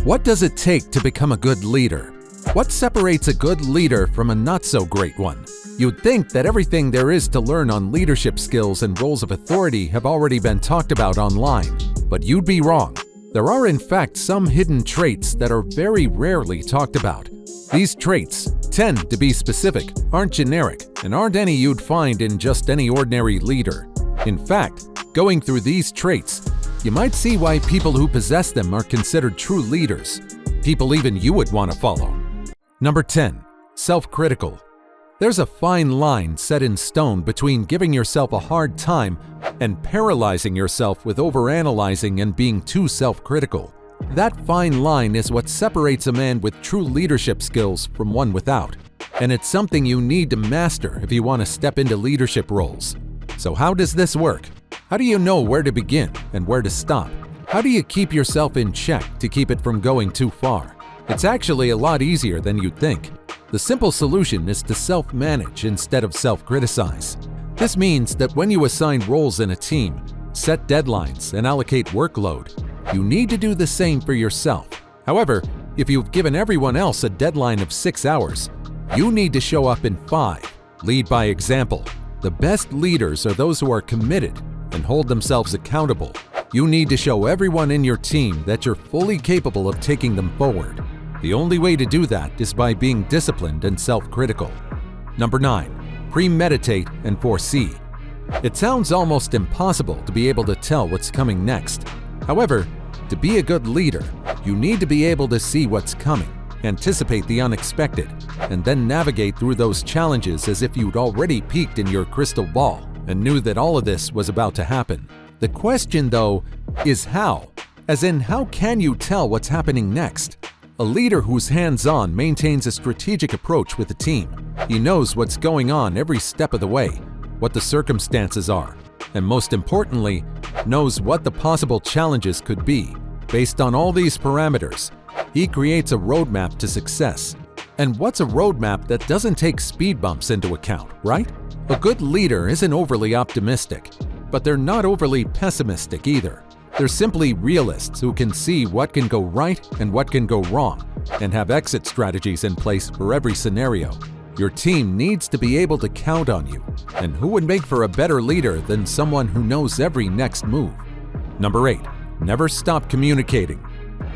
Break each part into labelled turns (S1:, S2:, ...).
S1: What does it take to become a good leader? What separates a good leader from a not-so-great one? You'd think that everything there is to learn on leadership skills and roles of authority have already been talked about online, but you'd be wrong. There are in fact some hidden traits that are very rarely talked about. These traits tend to be specific, aren't generic, and aren't any you'd find in just any ordinary leader. In fact, going through these traits, you might see why people who possess them are considered true leaders, people even you would want to follow. Number 10. Self-critical. There's a fine line set in stone between giving yourself a hard time and paralyzing yourself with overanalyzing and being too self-critical. That fine line is what separates a man with true leadership skills from one without, and it's something you need to master if you want to step into leadership roles. So how does this work? How do you know where to begin and where to stop? How do you keep yourself in check to keep it from going too far? It's actually a lot easier than you'd think. The simple solution is to self-manage instead of self-criticize. This means that when you assign roles in a team, set deadlines, and allocate workload, you need to do the same for yourself. However, if you've given everyone else a deadline of 6 hours, you need to show up in 5. Lead by example. The best leaders are those who are committed and hold themselves accountable. You need to show everyone in your team that you're fully capable of taking them forward. The only way to do that is by being disciplined and self-critical. Number 9. Premeditate and foresee. It sounds almost impossible to be able to tell what's coming next. However, to be a good leader, you need to be able to see what's coming, anticipate the unexpected, and then navigate through those challenges as if you'd already peeked in your crystal ball and knew that all of this was about to happen. The question, though, is how? As in, how can you tell what's happening next? A leader who's hands-on maintains a strategic approach with the team. He knows what's going on every step of the way, what the circumstances are, and most importantly, knows what the possible challenges could be. Based on all these parameters, he creates a roadmap to success. And what's a roadmap that doesn't take speed bumps into account, right? A good leader isn't overly optimistic, but they're not overly pessimistic either. They're simply realists who can see what can go right and what can go wrong, and have exit strategies in place for every scenario. Your team needs to be able to count on you, and who would make for a better leader than someone who knows every next move? Number 8. Never stop communicating.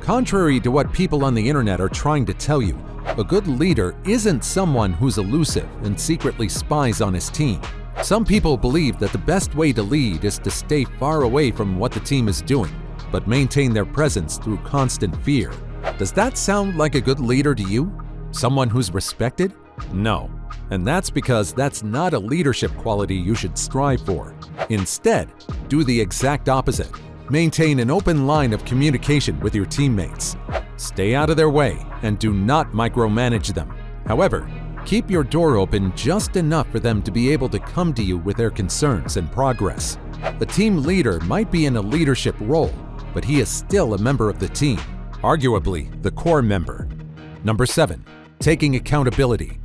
S1: Contrary to what people on the internet are trying to tell you, a good leader isn't someone who's elusive and secretly spies on his team. Some people believe that the best way to lead is to stay far away from what the team is doing, but maintain their presence through constant fear. Does that sound like a good leader to you? Someone who's respected? No. And that's because that's not a leadership quality you should strive for. Instead, do the exact opposite. Maintain an open line of communication with your teammates. Stay out of their way and do not micromanage them. However, keep your door open just enough for them to be able to come to you with their concerns and progress. A team leader might be in a leadership role, but he is still a member of the team, arguably the core member. Number 7. Taking accountability.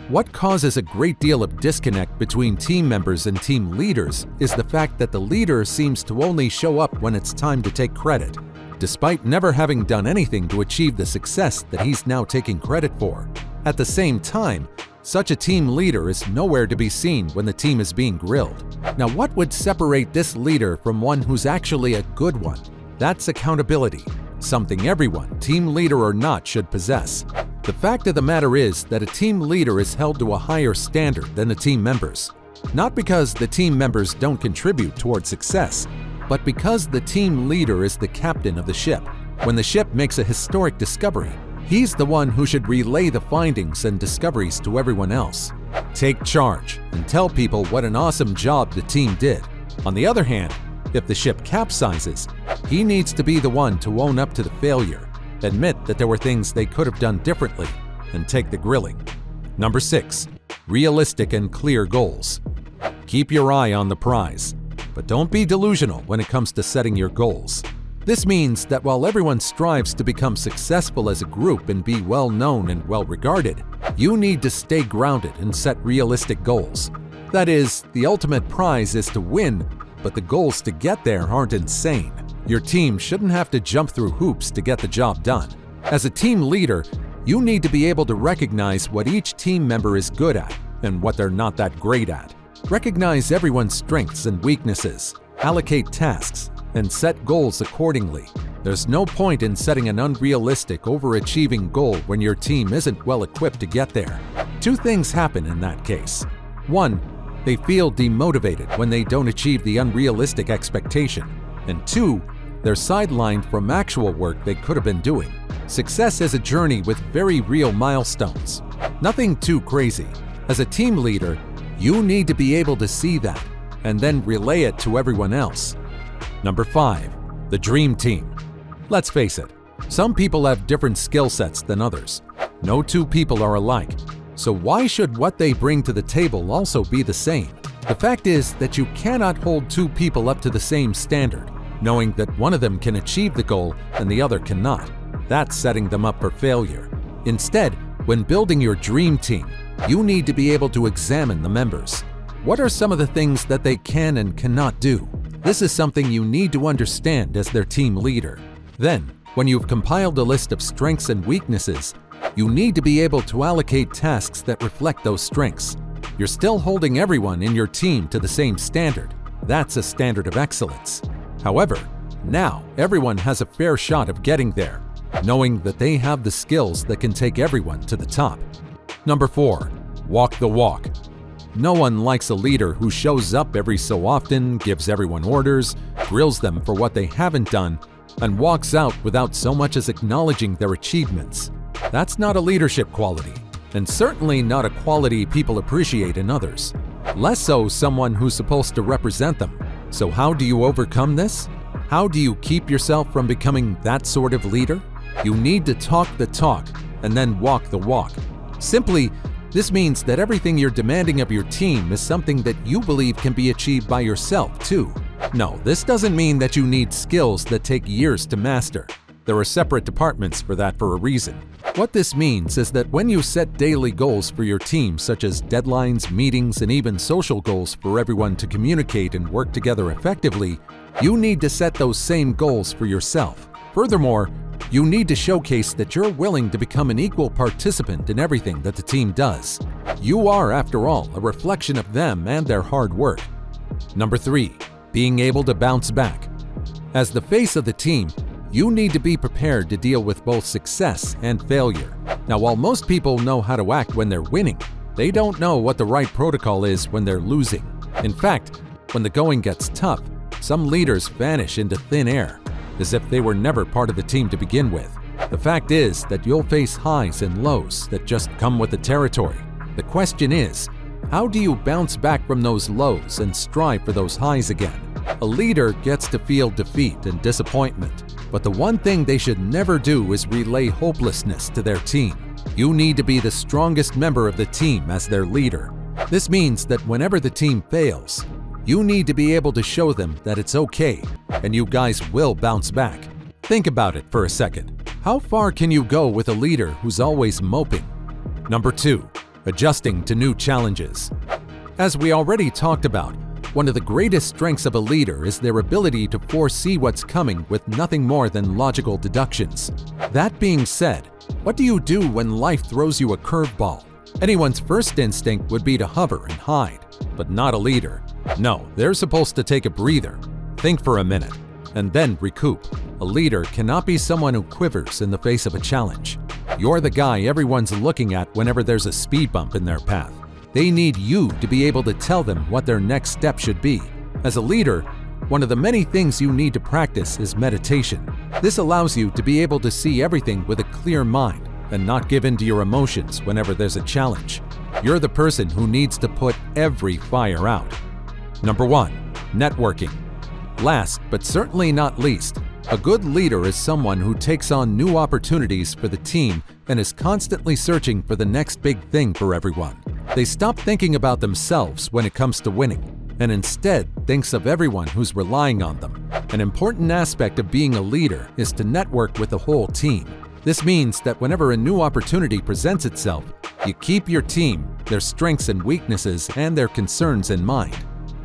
S1: What causes a great deal of disconnect between team members and team leaders is the fact that the leader seems to only show up when it's time to take credit, despite never having done anything to achieve the success that he's now taking credit for. At the same time, such a team leader is nowhere to be seen when the team is being grilled. Now, what would separate this leader from one who's actually a good one? That's accountability, something everyone, team leader or not, should possess. The fact of the matter is that a team leader is held to a higher standard than the team members. Not because the team members don't contribute toward success, but because the team leader is the captain of the ship. When the ship makes a historic discovery, he's the one who should relay the findings and discoveries to everyone else. Take charge and tell people what an awesome job the team did. On the other hand, if the ship capsizes, he needs to be the one to own up to the failure, admit that there were things they could have done differently, and take the grilling. Number 6. Realistic and clear goals. Keep your eye on the prize, but don't be delusional when it comes to setting your goals. This means that while everyone strives to become successful as a group and be well known and well regarded, you need to stay grounded and set realistic goals. That is, the ultimate prize is to win, but the goals to get there aren't insane. Your team shouldn't have to jump through hoops to get the job done. As a team leader, you need to be able to recognize what each team member is good at and what they're not that great at. Recognize everyone's strengths and weaknesses, allocate tasks, and set goals accordingly. There's no point in setting an unrealistic, overachieving goal when your team isn't well equipped to get there. Two things happen in that case. One, they feel demotivated when they don't achieve the unrealistic expectation. And two, they're sidelined from actual work they could have been doing. Success is a journey with very real milestones. Nothing too crazy. As a team leader, you need to be able to see that and then relay it to everyone else. Number 5, the dream team. Let's face it, some people have different skill sets than others. No two people are alike. So why should what they bring to the table also be the same? The fact is that you cannot hold two people up to the same standard, knowing that one of them can achieve the goal and the other cannot. That's setting them up for failure. Instead, when building your dream team, you need to be able to examine the members. What are some of the things that they can and cannot do? This is something you need to understand as their team leader. Then, when you've compiled a list of strengths and weaknesses, you need to be able to allocate tasks that reflect those strengths. You're still holding everyone in your team to the same standard. That's a standard of excellence. However, now everyone has a fair shot of getting there, knowing that they have the skills that can take everyone to the top. Number 4, walk the walk. No one likes a leader who shows up every so often, gives everyone orders, grills them for what they haven't done, and walks out without so much as acknowledging their achievements. That's not a leadership quality, and certainly not a quality people appreciate in others. Less so someone who's supposed to represent them. So how do you overcome this? How do you keep yourself from becoming that sort of leader? You need to talk the talk and then walk the walk. Simply, this means that everything you're demanding of your team is something that you believe can be achieved by yourself too. No, this doesn't mean that you need skills that take years to master. There are separate departments for that for a reason. What this means is that when you set daily goals for your team, such as deadlines, meetings, and even social goals for everyone to communicate and work together effectively, you need to set those same goals for yourself. Furthermore, you need to showcase that you're willing to become an equal participant in everything that the team does. You are, after all, a reflection of them and their hard work. Number 3, being able to bounce back. As the face of the team, you need to be prepared to deal with both success and failure. Now, while most people know how to act when they're winning, they don't know what the right protocol is when they're losing. In fact, when the going gets tough, some leaders vanish into thin air, as if they were never part of the team to begin with. The fact is that you'll face highs and lows that just come with the territory. The question is, how do you bounce back from those lows and strive for those highs again? A leader gets to feel defeat and disappointment, but the one thing they should never do is relay hopelessness to their team. You need to be the strongest member of the team as their leader. This means that whenever the team fails, you need to be able to show them that it's okay, and you guys will bounce back. Think about it for a second. How far can you go with a leader who's always moping? Number 2, adjusting to new challenges. As we already talked about, one of the greatest strengths of a leader is their ability to foresee what's coming with nothing more than logical deductions. That being said, what do you do when life throws you a curveball? Anyone's first instinct would be to hover and hide, but not a leader. No, they're supposed to take a breather, think for a minute, and then recoup. A leader cannot be someone who quivers in the face of a challenge. You're the guy everyone's looking at whenever there's a speed bump in their path. They need you to be able to tell them what their next step should be. As a leader, one of the many things you need to practice is meditation. This allows you to be able to see everything with a clear mind and not give in to your emotions whenever there's a challenge. You're the person who needs to put every fire out. Number 1, networking. Last, but certainly not least, a good leader is someone who takes on new opportunities for the team and is constantly searching for the next big thing for everyone. They stop thinking about themselves when it comes to winning, and instead thinks of everyone who's relying on them. An important aspect of being a leader is to network with the whole team. This means that whenever a new opportunity presents itself, you keep your team, their strengths and weaknesses, and their concerns in mind.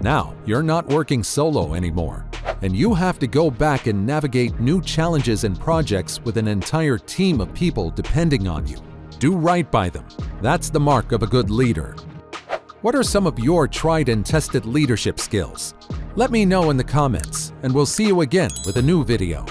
S1: Now, you're not working solo anymore. and you have to go back and navigate new challenges and projects with an entire team of people depending on you. Do right by them. That's the mark of a good leader. What are some of your tried and tested leadership skills? Let me know in the comments, and we'll see you again with a new video.